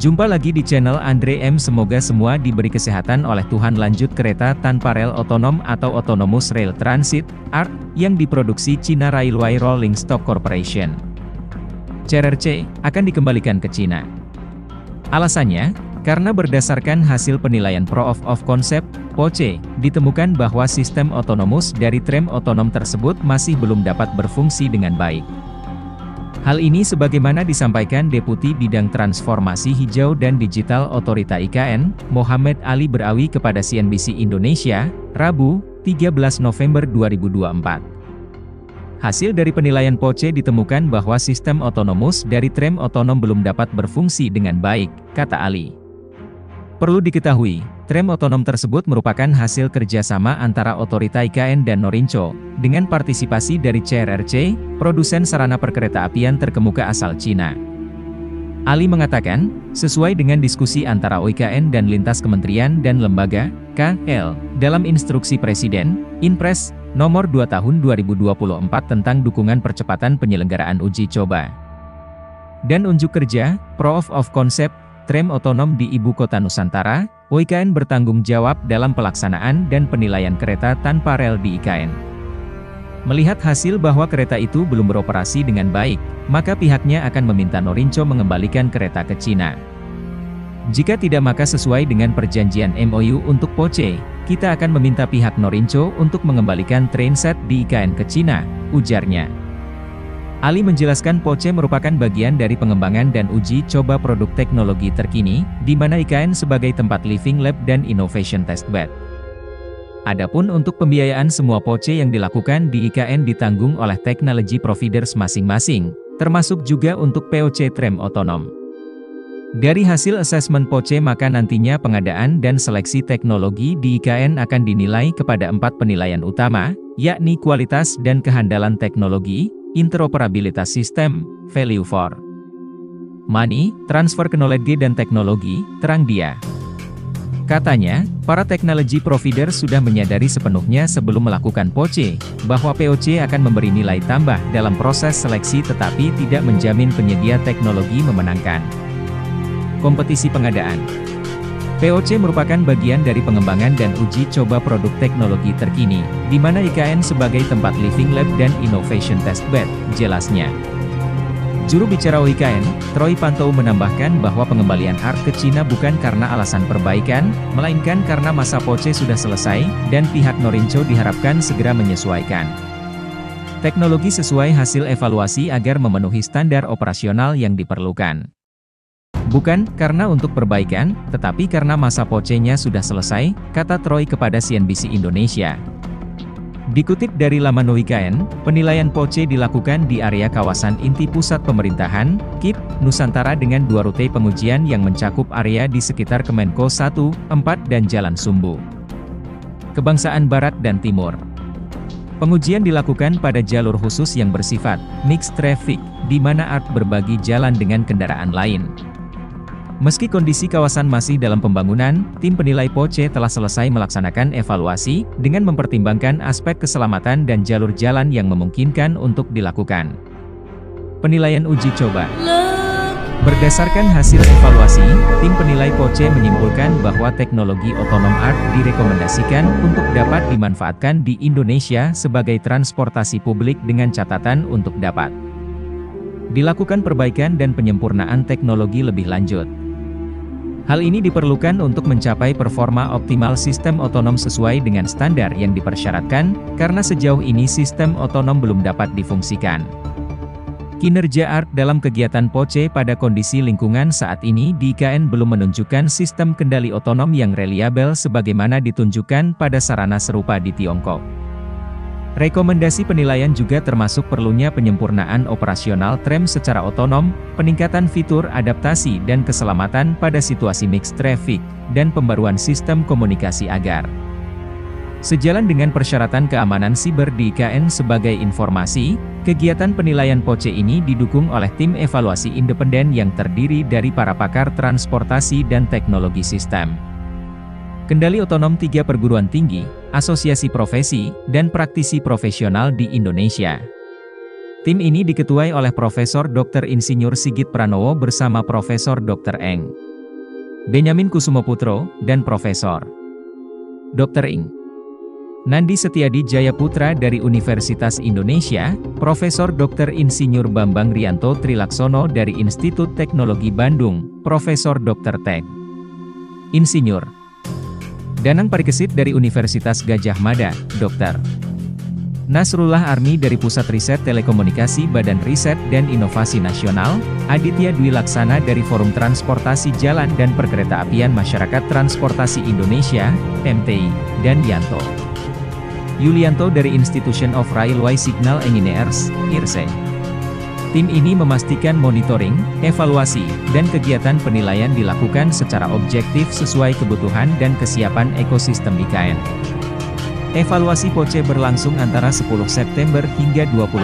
Jumpa lagi di channel Andre M. Semoga semua diberi kesehatan oleh Tuhan. Lanjut, kereta tanpa rel otonom atau Autonomous Rail Transit, ART, yang diproduksi China Railway Rolling Stock Corporation, CRRC, akan dikembalikan ke China. Alasannya, karena berdasarkan hasil penilaian Proof of Concept, POC, ditemukan bahwa sistem otonomus dari tram otonom tersebut masih belum dapat berfungsi dengan baik. Hal ini sebagaimana disampaikan Deputi Bidang Transformasi Hijau dan Digital Otorita IKN, Mohamed Ali Berawi kepada CNBC Indonesia, Rabu, 13 November 2024. Hasil dari penilaian POC ditemukan bahwa sistem otonomus dari tram otonom belum dapat berfungsi dengan baik, kata Ali. Perlu diketahui, tram otonom tersebut merupakan hasil kerjasama antara Otorita IKN dan Norinco, dengan partisipasi dari CRRC, produsen sarana perkeretaapian terkemuka asal Cina. Ali mengatakan, sesuai dengan diskusi antara OIKN dan lintas kementerian dan lembaga, KL, dalam instruksi Presiden, Inpres, nomor 2 tahun 2024 tentang dukungan percepatan penyelenggaraan uji coba dan unjuk kerja, Proof of Concept, tram otonom di Ibu Kota Nusantara, OIKN bertanggung jawab dalam pelaksanaan dan penilaian kereta tanpa rel di IKN. Melihat hasil bahwa kereta itu belum beroperasi dengan baik, maka pihaknya akan meminta Norinco mengembalikan kereta ke China. Jika tidak, maka sesuai dengan perjanjian MOU untuk POC, kita akan meminta pihak Norinco untuk mengembalikan trainset di IKN ke China, ujarnya. Ali menjelaskan POC merupakan bagian dari pengembangan dan uji coba produk teknologi terkini, di mana IKN sebagai tempat living lab dan innovation testbed. Adapun untuk pembiayaan, semua POC yang dilakukan di IKN ditanggung oleh technology providers masing-masing, termasuk juga untuk POC tram otonom. Dari hasil asesmen POC, maka nantinya pengadaan dan seleksi teknologi di IKN akan dinilai kepada 4 penilaian utama, yakni kualitas dan kehandalan teknologi, interoperabilitas sistem, value for money, transfer knowledge dan teknologi, terang dia. Katanya, para technology provider sudah menyadari sepenuhnya sebelum melakukan POC, bahwa POC akan memberi nilai tambah dalam proses seleksi tetapi tidak menjamin penyedia teknologi memenangkan kompetisi pengadaan. POC merupakan bagian dari pengembangan dan uji coba produk teknologi terkini, di mana IKN sebagai tempat living lab dan innovation testbed, jelasnya. Juru bicara OIKN, Troy Pantou menambahkan bahwa pengembalian ART ke China bukan karena alasan perbaikan, melainkan karena masa POC sudah selesai, dan pihak Norinco diharapkan segera menyesuaikan teknologi sesuai hasil evaluasi agar memenuhi standar operasional yang diperlukan. Bukan karena untuk perbaikan, tetapi karena masa POC-nya sudah selesai, kata Troy kepada CNBC Indonesia. Dikutip dari laman OIKN, penilaian POC dilakukan di area kawasan inti pusat pemerintahan, KIP, Nusantara dengan 2 rute pengujian yang mencakup area di sekitar Kemenko 1, 4 dan Jalan Sumbu, Kebangsaan Barat dan Timur. Pengujian dilakukan pada jalur khusus yang bersifat mixed traffic, di mana ART berbagi jalan dengan kendaraan lain. Meski kondisi kawasan masih dalam pembangunan, tim penilai POC telah selesai melaksanakan evaluasi, dengan mempertimbangkan aspek keselamatan dan jalur jalan yang memungkinkan untuk dilakukan penilaian uji coba. Berdasarkan hasil evaluasi, tim penilai POC menyimpulkan bahwa teknologi otonom ART direkomendasikan untuk dapat dimanfaatkan di Indonesia sebagai transportasi publik dengan catatan untuk dapat dilakukan perbaikan dan penyempurnaan teknologi lebih lanjut. Hal ini diperlukan untuk mencapai performa optimal sistem otonom sesuai dengan standar yang dipersyaratkan, karena sejauh ini sistem otonom belum dapat difungsikan. Kinerja ART dalam kegiatan POC pada kondisi lingkungan saat ini di IKN belum menunjukkan sistem kendali otonom yang reliabel sebagaimana ditunjukkan pada sarana serupa di Tiongkok. Rekomendasi penilaian juga termasuk perlunya penyempurnaan operasional tram secara otonom, peningkatan fitur adaptasi dan keselamatan pada situasi mixed traffic, dan pembaruan sistem komunikasi agar sejalan dengan persyaratan keamanan siber di IKN. Sebagai informasi, kegiatan penilaian POC ini didukung oleh tim evaluasi independen yang terdiri dari para pakar transportasi dan teknologi sistem kendali otonom 3 perguruan tinggi, asosiasi profesi, dan praktisi profesional di Indonesia. Tim ini diketuai oleh Profesor Dr. Insinyur Sigit Pranowo bersama Profesor Dr. Eng. Benyamin Kusumoputro, dan Profesor Dr. Ing. Nandi Setiadi Jayaputra dari Universitas Indonesia, Profesor Dr. Insinyur Bambang Rianto Trilaksono dari Institut Teknologi Bandung, Profesor Dr. Teg. Insinyur Danang Parikesit dari Universitas Gadjah Mada, Dr. Nasrullah Armi dari Pusat Riset Telekomunikasi Badan Riset dan Inovasi Nasional, Aditya Dwi Laksana dari Forum Transportasi Jalan dan Perkeretaapian Masyarakat Transportasi Indonesia, MTI, dan Yanto Yulianto dari Institution of Railway Signal Engineers, IRSE. Tim ini memastikan monitoring, evaluasi, dan kegiatan penilaian dilakukan secara objektif sesuai kebutuhan dan kesiapan ekosistem IKN. Evaluasi POCE berlangsung antara 10 September hingga 20